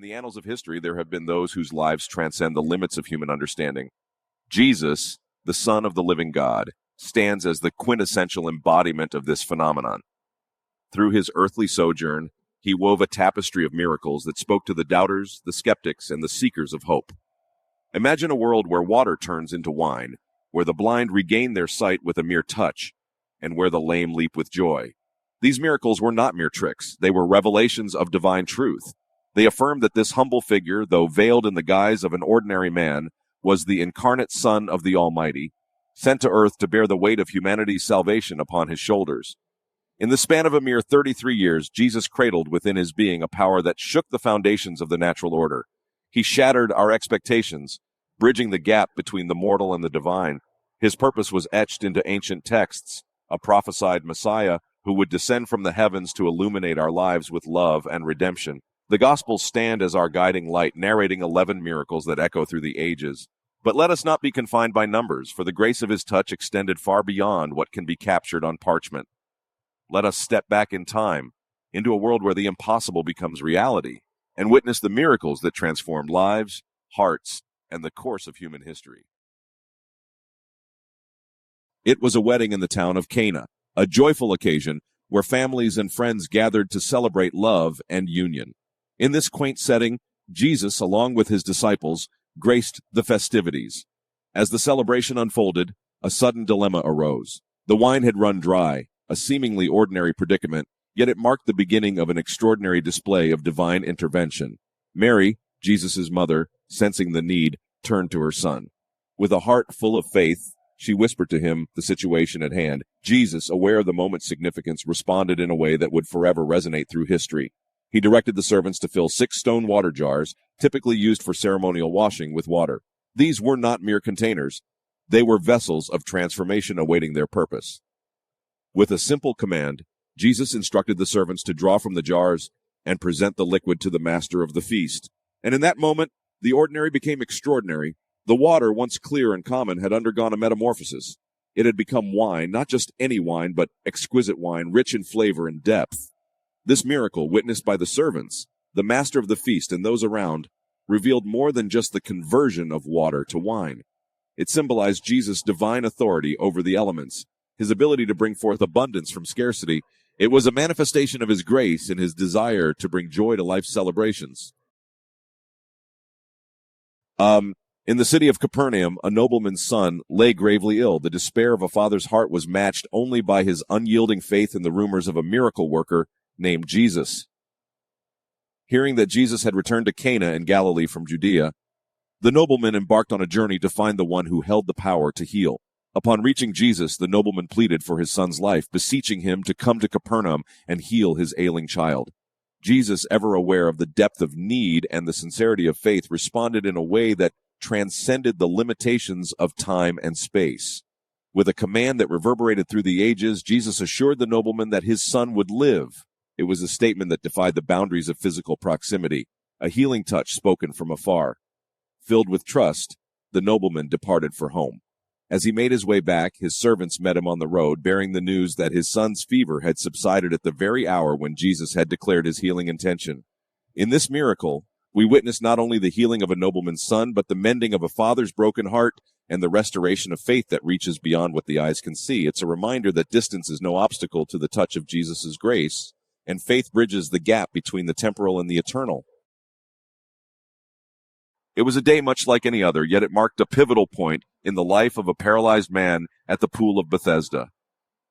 In the annals of history, there have been those whose lives transcend the limits of human understanding. Jesus, the Son of the living God, stands as the quintessential embodiment of this phenomenon. Through his earthly sojourn, he wove a tapestry of miracles that spoke to the doubters, the skeptics, and the seekers of hope. Imagine a world where water turns into wine, where the blind regain their sight with a mere touch, and where the lame leap with joy. These miracles were not mere tricks. They were revelations of divine truth. They affirmed that this humble figure, though veiled in the guise of an ordinary man, was the incarnate Son of the Almighty, sent to earth to bear the weight of humanity's salvation upon his shoulders. In the span of a mere 33 years, Jesus cradled within his being a power that shook the foundations of the natural order. He shattered our expectations, bridging the gap between the mortal and the divine. His purpose was etched into ancient texts, a prophesied Messiah who would descend from the heavens to illuminate our lives with love and redemption. The Gospels stand as our guiding light, narrating 11 miracles that echo through the ages. But let us not be confined by numbers, for the grace of his touch extended far beyond what can be captured on parchment. Let us step back in time, into a world where the impossible becomes reality, and witness the miracles that transform lives, hearts, and the course of human history. It was a wedding in the town of Cana, a joyful occasion where families and friends gathered to celebrate love and union. In this quaint setting, Jesus, along with his disciples, graced the festivities. As the celebration unfolded, a sudden dilemma arose. The wine had run dry, a seemingly ordinary predicament, yet it marked the beginning of an extraordinary display of divine intervention. Mary, Jesus' mother, sensing the need, turned to her son. With a heart full of faith, she whispered to him the situation at hand. Jesus, aware of the moment's significance, responded in a way that would forever resonate through history. He directed the servants to fill 6 stone water jars, typically used for ceremonial washing, with water. These were not mere containers. They were vessels of transformation awaiting their purpose. With a simple command, Jesus instructed the servants to draw from the jars and present the liquid to the master of the feast. And in that moment, the ordinary became extraordinary. The water, once clear and common, had undergone a metamorphosis. It had become wine, not just any wine, but exquisite wine, rich in flavor and depth. This miracle, witnessed by the servants, the master of the feast, and those around, revealed more than just the conversion of water to wine. It symbolized Jesus' divine authority over the elements, his ability to bring forth abundance from scarcity. It was a manifestation of his grace and his desire to bring joy to life's celebrations. In the city of Capernaum, a nobleman's son lay gravely ill. The despair of a father's heart was matched only by his unyielding faith in the rumors of a miracle worker named Jesus. Hearing that Jesus had returned to Cana in Galilee from Judea, the nobleman embarked on a journey to find the one who held the power to heal. Upon reaching Jesus, the nobleman pleaded for his son's life, beseeching him to come to Capernaum and heal his ailing child. Jesus, ever aware of the depth of need and the sincerity of faith, responded in a way that transcended the limitations of time and space. With a command that reverberated through the ages, Jesus assured the nobleman that his son would live. It was a statement that defied the boundaries of physical proximity, a healing touch spoken from afar. Filled with trust, the nobleman departed for home. As he made his way back, his servants met him on the road, bearing the news that his son's fever had subsided at the very hour when Jesus had declared his healing intention. In this miracle, we witness not only the healing of a nobleman's son, but the mending of a father's broken heart and the restoration of faith that reaches beyond what the eyes can see. It's a reminder that distance is no obstacle to the touch of Jesus' grace, and faith bridges the gap between the temporal and the eternal. It was a day much like any other, yet it marked a pivotal point in the life of a paralyzed man at the pool of Bethesda.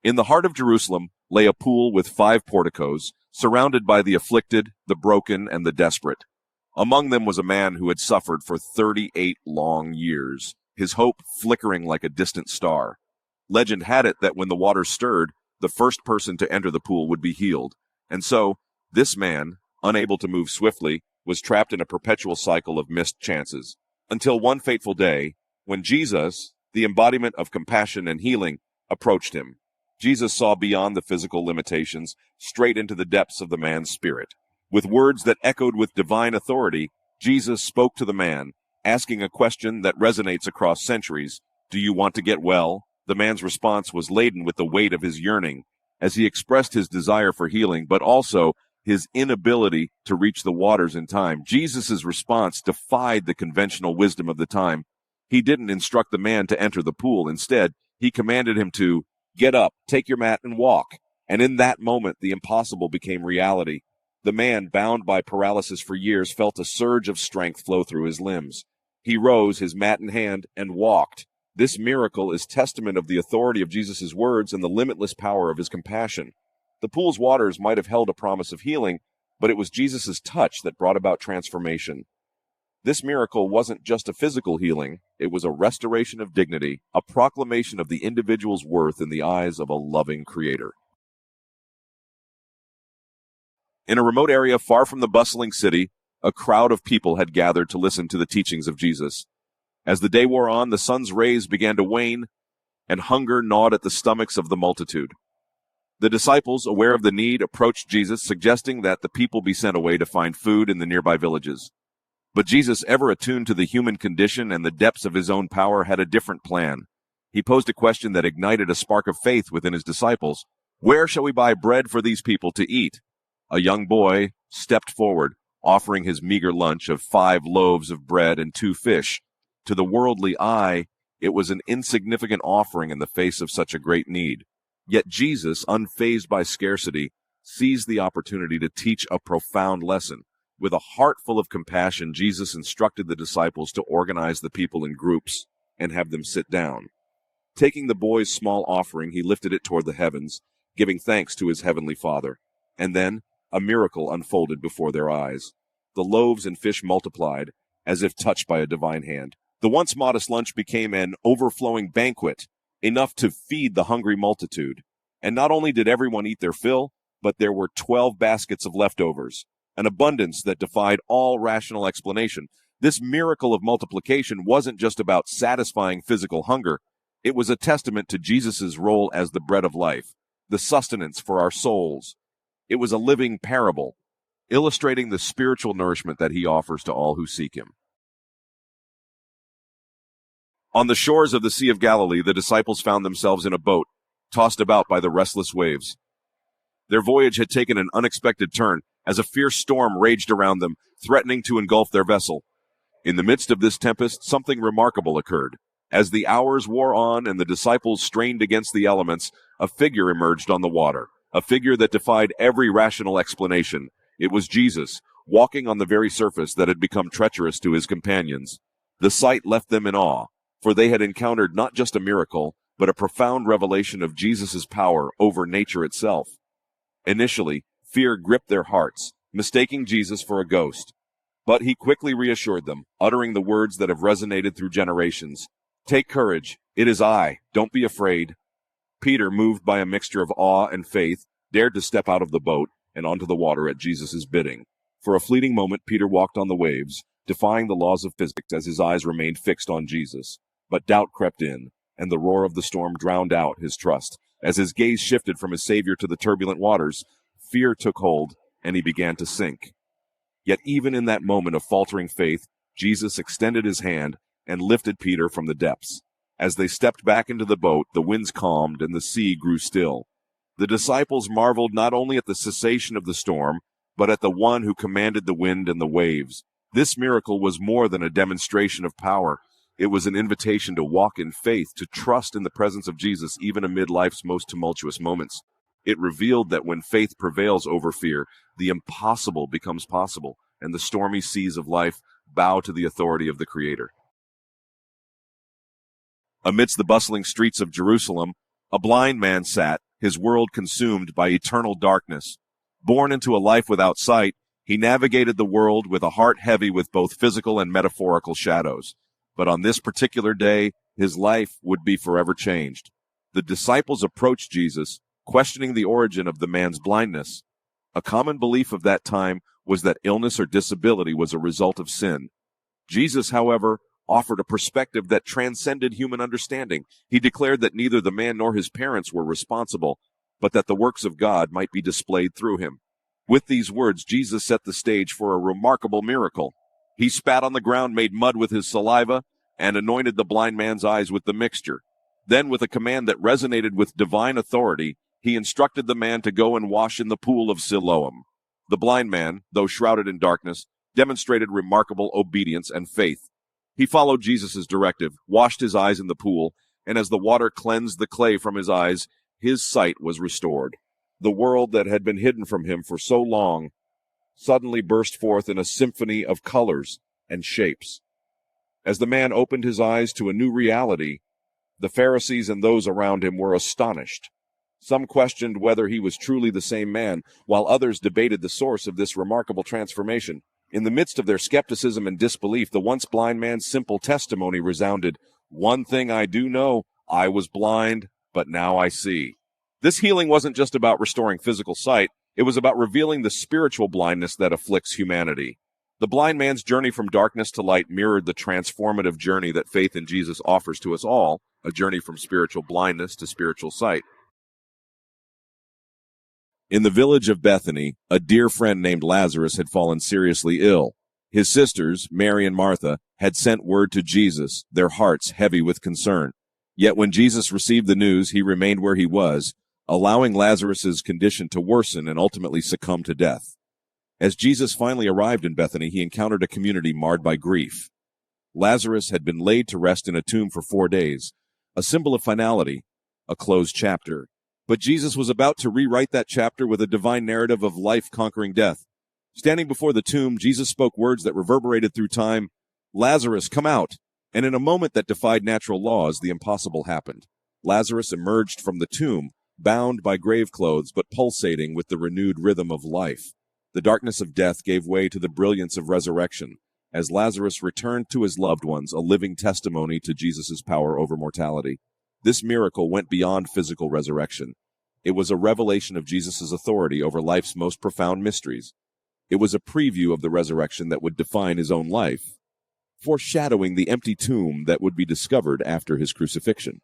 In the heart of Jerusalem lay a pool with 5 porticos, surrounded by the afflicted, the broken, and the desperate. Among them was a man who had suffered for 38 long years, his hope flickering like a distant star. Legend had it that when the water stirred, the first person to enter the pool would be healed. And so, this man, unable to move swiftly, was trapped in a perpetual cycle of missed chances. Until one fateful day, when Jesus, the embodiment of compassion and healing, approached him. Jesus saw beyond the physical limitations, straight into the depths of the man's spirit. With words that echoed with divine authority, Jesus spoke to the man, asking a question that resonates across centuries. Do you want to get well? The man's response was laden with the weight of his yearning, as he expressed his desire for healing, but also his inability to reach the waters in time. Jesus' response defied the conventional wisdom of the time. He didn't instruct the man to enter the pool. Instead, he commanded him to get up, take your mat, and walk. And in that moment, the impossible became reality. The man, bound by paralysis for years, felt a surge of strength flow through his limbs. He rose, his mat in hand, and walked. This miracle is testament of the authority of Jesus' words and the limitless power of his compassion. The pool's waters might have held a promise of healing, but it was Jesus' touch that brought about transformation. This miracle wasn't just a physical healing, it was a restoration of dignity, a proclamation of the individual's worth in the eyes of a loving Creator. In a remote area far from the bustling city, a crowd of people had gathered to listen to the teachings of Jesus. As the day wore on, the sun's rays began to wane, and hunger gnawed at the stomachs of the multitude. The disciples, aware of the need, approached Jesus, suggesting that the people be sent away to find food in the nearby villages. But Jesus, ever attuned to the human condition and the depths of his own power, had a different plan. He posed a question that ignited a spark of faith within his disciples. Where shall we buy bread for these people to eat? A young boy stepped forward, offering his meager lunch of 5 loaves of bread and 2 fish. To the worldly eye, it was an insignificant offering in the face of such a great need. Yet Jesus, unfazed by scarcity, seized the opportunity to teach a profound lesson. With a heart full of compassion, Jesus instructed the disciples to organize the people in groups and have them sit down. Taking the boy's small offering, he lifted it toward the heavens, giving thanks to his heavenly Father. And then a miracle unfolded before their eyes. The loaves and fish multiplied, as if touched by a divine hand. The once modest lunch became an overflowing banquet, enough to feed the hungry multitude. And not only did everyone eat their fill, but there were 12 baskets of leftovers, an abundance that defied all rational explanation. This miracle of multiplication wasn't just about satisfying physical hunger. It was a testament to Jesus' role as the bread of life, the sustenance for our souls. It was a living parable, illustrating the spiritual nourishment that he offers to all who seek him. On the shores of the Sea of Galilee, the disciples found themselves in a boat, tossed about by the restless waves. Their voyage had taken an unexpected turn, as a fierce storm raged around them, threatening to engulf their vessel. In the midst of this tempest, something remarkable occurred. As the hours wore on and the disciples strained against the elements, a figure emerged on the water, a figure that defied every rational explanation. It was Jesus, walking on the very surface that had become treacherous to his companions. The sight left them in awe, for they had encountered not just a miracle, but a profound revelation of Jesus' power over nature itself. Initially, fear gripped their hearts, mistaking Jesus for a ghost. But he quickly reassured them, uttering the words that have resonated through generations. Take courage. It is I. Don't be afraid. Peter, moved by a mixture of awe and faith, dared to step out of the boat and onto the water at Jesus' bidding. For a fleeting moment, Peter walked on the waves, defying the laws of physics as his eyes remained fixed on Jesus. But doubt crept in, and the roar of the storm drowned out his trust. As his gaze shifted from his Savior to the turbulent waters, fear took hold, and he began to sink. Yet even in that moment of faltering faith, Jesus extended his hand and lifted Peter from the depths. As they stepped back into the boat, the winds calmed and the sea grew still. The disciples marveled not only at the cessation of the storm, but at the one who commanded the wind and the waves. This miracle was more than a demonstration of power. It was an invitation to walk in faith, to trust in the presence of Jesus even amid life's most tumultuous moments. It revealed that when faith prevails over fear, the impossible becomes possible, and the stormy seas of life bow to the authority of the Creator. Amidst the bustling streets of Jerusalem, a blind man sat, his world consumed by eternal darkness. Born into a life without sight, he navigated the world with a heart heavy with both physical and metaphorical shadows. But on this particular day, his life would be forever changed. The disciples approached Jesus, questioning the origin of the man's blindness. A common belief of that time was that illness or disability was a result of sin. Jesus, however, offered a perspective that transcended human understanding. He declared that neither the man nor his parents were responsible, but that the works of God might be displayed through him. With these words, Jesus set the stage for a remarkable miracle. He spat on the ground, made mud with his saliva, and anointed the blind man's eyes with the mixture. Then, with a command that resonated with divine authority, he instructed the man to go and wash in the pool of Siloam. The blind man, though shrouded in darkness, demonstrated remarkable obedience and faith. He followed Jesus' directive, washed his eyes in the pool, and as the water cleansed the clay from his eyes, his sight was restored. The world that had been hidden from him for so long suddenly burst forth in a symphony of colors and shapes. As the man opened his eyes to a new reality, the Pharisees and those around him were astonished. Some questioned whether he was truly the same man, while others debated the source of this remarkable transformation. In the midst of their skepticism and disbelief, the once blind man's simple testimony resounded, "One thing I do know, I was blind, but now I see." This healing wasn't just about restoring physical sight, it was about revealing the spiritual blindness that afflicts humanity. The blind man's journey from darkness to light mirrored the transformative journey that faith in Jesus offers to us all, a journey from spiritual blindness to spiritual sight. In the village of Bethany, a dear friend named Lazarus had fallen seriously ill. His sisters, Mary and Martha, had sent word to Jesus, their hearts heavy with concern. Yet when Jesus received the news, he remained where he was, allowing Lazarus's condition to worsen and ultimately succumb to death. As Jesus finally arrived in Bethany, he encountered a community marred by grief. Lazarus had been laid to rest in a tomb for 4 days, a symbol of finality, a closed chapter. But Jesus was about to rewrite that chapter with a divine narrative of life conquering death. Standing before the tomb, Jesus spoke words that reverberated through time, "Lazarus, come out!" And in a moment that defied natural laws, the impossible happened. Lazarus emerged from the tomb, bound by grave clothes, but pulsating with the renewed rhythm of life. The darkness of death gave way to the brilliance of resurrection, as Lazarus returned to his loved ones, a living testimony to Jesus' power over mortality. This miracle went beyond physical resurrection. It was a revelation of Jesus' authority over life's most profound mysteries. It was a preview of the resurrection that would define his own life, foreshadowing the empty tomb that would be discovered after his crucifixion.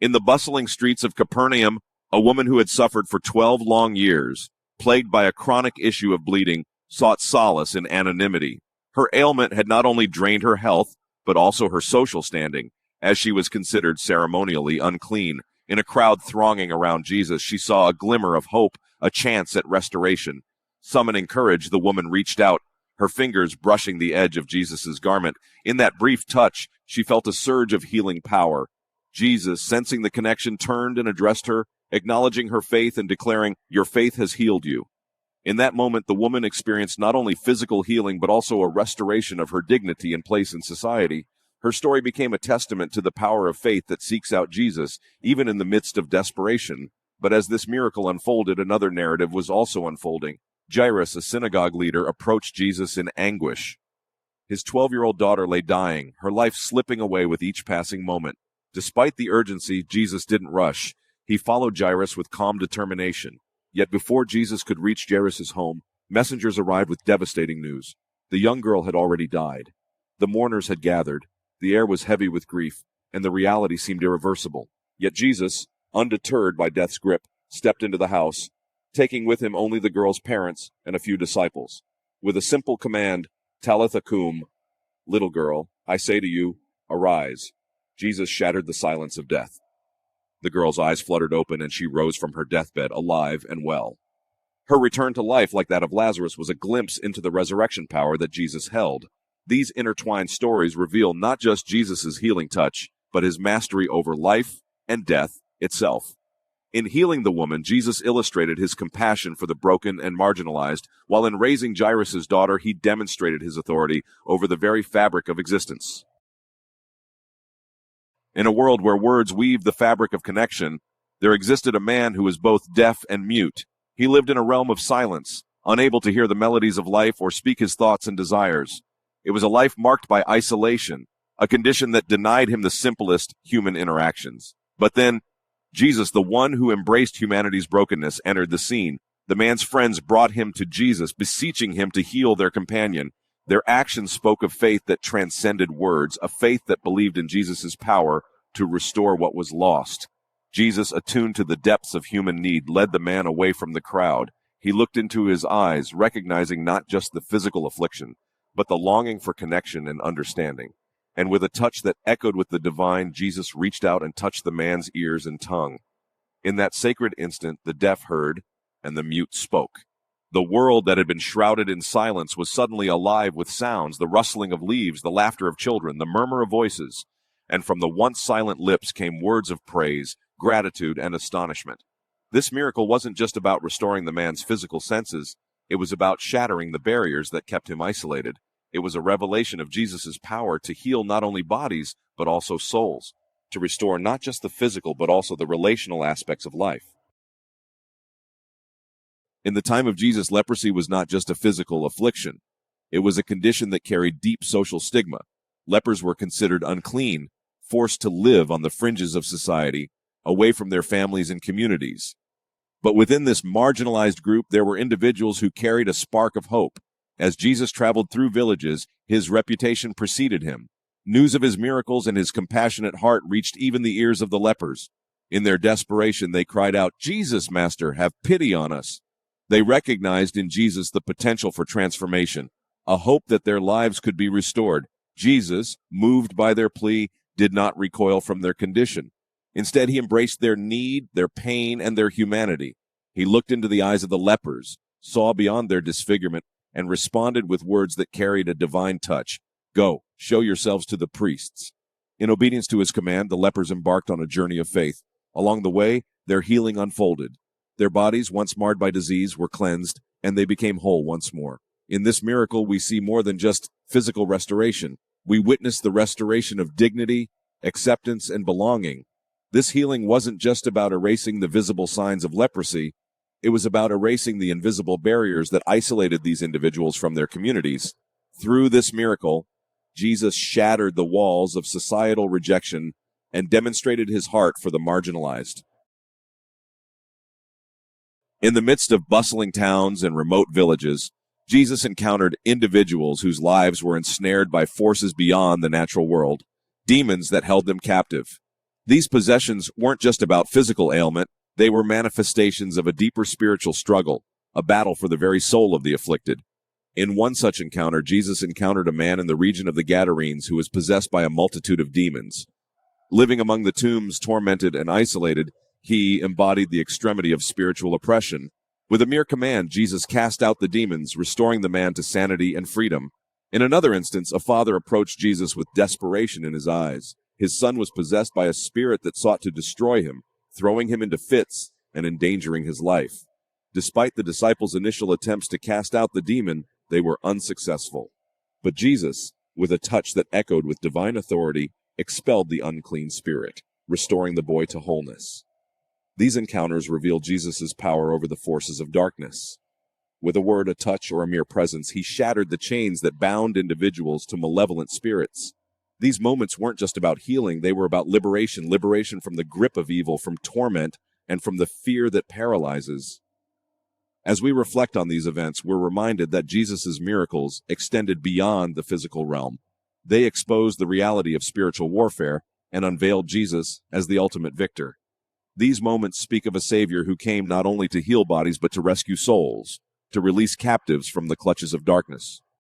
In the bustling streets of Capernaum, a woman who had suffered for 12 long years, plagued by a chronic issue of bleeding, sought solace in anonymity. Her ailment had not only drained her health, but also her social standing, as she was considered ceremonially unclean. In a crowd thronging around Jesus, she saw a glimmer of hope, a chance at restoration. Summoning courage, the woman reached out, her fingers brushing the edge of Jesus' garment. In that brief touch, she felt a surge of healing power. Jesus, sensing the connection, turned and addressed her, acknowledging her faith and declaring, "Your faith has healed you." In that moment, the woman experienced not only physical healing, but also a restoration of her dignity and place in society. Her story became a testament to the power of faith that seeks out Jesus, even in the midst of desperation. But as this miracle unfolded, another narrative was also unfolding. Jairus, a synagogue leader, approached Jesus in anguish. His 12-year-old daughter lay dying, her life slipping away with each passing moment. Despite the urgency, Jesus didn't rush. He followed Jairus with calm determination. Yet before Jesus could reach Jairus' home, messengers arrived with devastating news. The young girl had already died. The mourners had gathered. The air was heavy with grief, and the reality seemed irreversible. Yet Jesus, undeterred by death's grip, stepped into the house, taking with him only the girl's parents and a few disciples. With a simple command, "Talitha cum," little girl, I say to you, arise, Jesus shattered the silence of death. The girl's eyes fluttered open, and she rose from her deathbed, alive and well. Her return to life, like that of Lazarus, was a glimpse into the resurrection power that Jesus held. These intertwined stories reveal not just Jesus' healing touch, but his mastery over life and death itself. In healing the woman, Jesus illustrated his compassion for the broken and marginalized, while in raising Jairus' daughter, he demonstrated his authority over the very fabric of existence. In a world where words weave the fabric of connection, there existed a man who was both deaf and mute. He lived in a realm of silence, unable to hear the melodies of life or speak his thoughts and desires. It was a life marked by isolation, a condition that denied him the simplest human interactions. But then, Jesus, the one who embraced humanity's brokenness, entered the scene. The man's friends brought him to Jesus, beseeching him to heal their companion. Their actions spoke of faith that transcended words, a faith that believed in Jesus' power to restore what was lost. Jesus, attuned to the depths of human need, led the man away from the crowd. He looked into his eyes, recognizing not just the physical affliction, but the longing for connection and understanding. And with a touch that echoed with the divine, Jesus reached out and touched the man's ears and tongue. In that sacred instant, the deaf heard, and the mute spoke. The world that had been shrouded in silence was suddenly alive with sounds, the rustling of leaves, the laughter of children, the murmur of voices, and from the once silent lips came words of praise, gratitude, and astonishment. This miracle wasn't just about restoring the man's physical senses, it was about shattering the barriers that kept him isolated. It was a revelation of Jesus' power to heal not only bodies, but also souls, to restore not just the physical, but also the relational aspects of life. In the time of Jesus, leprosy was not just a physical affliction. It was a condition that carried deep social stigma. Lepers were considered unclean, forced to live on the fringes of society, away from their families and communities. But within this marginalized group, there were individuals who carried a spark of hope. As Jesus traveled through villages, his reputation preceded him. News of his miracles and his compassionate heart reached even the ears of the lepers. In their desperation, they cried out, "Jesus, Master, have pity on us." They recognized in Jesus the potential for transformation, a hope that their lives could be restored. Jesus, moved by their plea, did not recoil from their condition. Instead, he embraced their need, their pain, and their humanity. He looked into the eyes of the lepers, saw beyond their disfigurement, and responded with words that carried a divine touch. "Go, show yourselves to the priests." In obedience to his command, the lepers embarked on a journey of faith. Along the way, their healing unfolded. Their bodies, once marred by disease, were cleansed, and they became whole once more. In this miracle, we see more than just physical restoration. We witness the restoration of dignity, acceptance, and belonging. This healing wasn't just about erasing the visible signs of leprosy. It was about erasing the invisible barriers that isolated these individuals from their communities. Through this miracle, Jesus shattered the walls of societal rejection and demonstrated his heart for the marginalized. In the midst of bustling towns and remote villages, Jesus encountered individuals whose lives were ensnared by forces beyond the natural world, demons that held them captive. These possessions weren't just about physical ailment, they were manifestations of a deeper spiritual struggle, a battle for the very soul of the afflicted. In one such encounter, Jesus encountered a man in the region of the Gadarenes who was possessed by a multitude of demons. Living among the tombs, tormented and isolated, he embodied the extremity of spiritual oppression. With a mere command, Jesus cast out the demons, restoring the man to sanity and freedom. In another instance, a father approached Jesus with desperation in his eyes. His son was possessed by a spirit that sought to destroy him, throwing him into fits and endangering his life. Despite the disciples' initial attempts to cast out the demon, they were unsuccessful. But Jesus, with a touch that echoed with divine authority, expelled the unclean spirit, restoring the boy to wholeness. These encounters reveal Jesus' power over the forces of darkness. With a word, a touch, or a mere presence, he shattered the chains that bound individuals to malevolent spirits. These moments weren't just about healing, they were about liberation from the grip of evil, from torment, and from the fear that paralyzes. As we reflect on these events, we're reminded that Jesus' miracles extended beyond the physical realm. They exposed the reality of spiritual warfare and unveiled Jesus as the ultimate victor. These moments speak of a Savior who came not only to heal bodies but to rescue souls, to release captives from the clutches of darkness.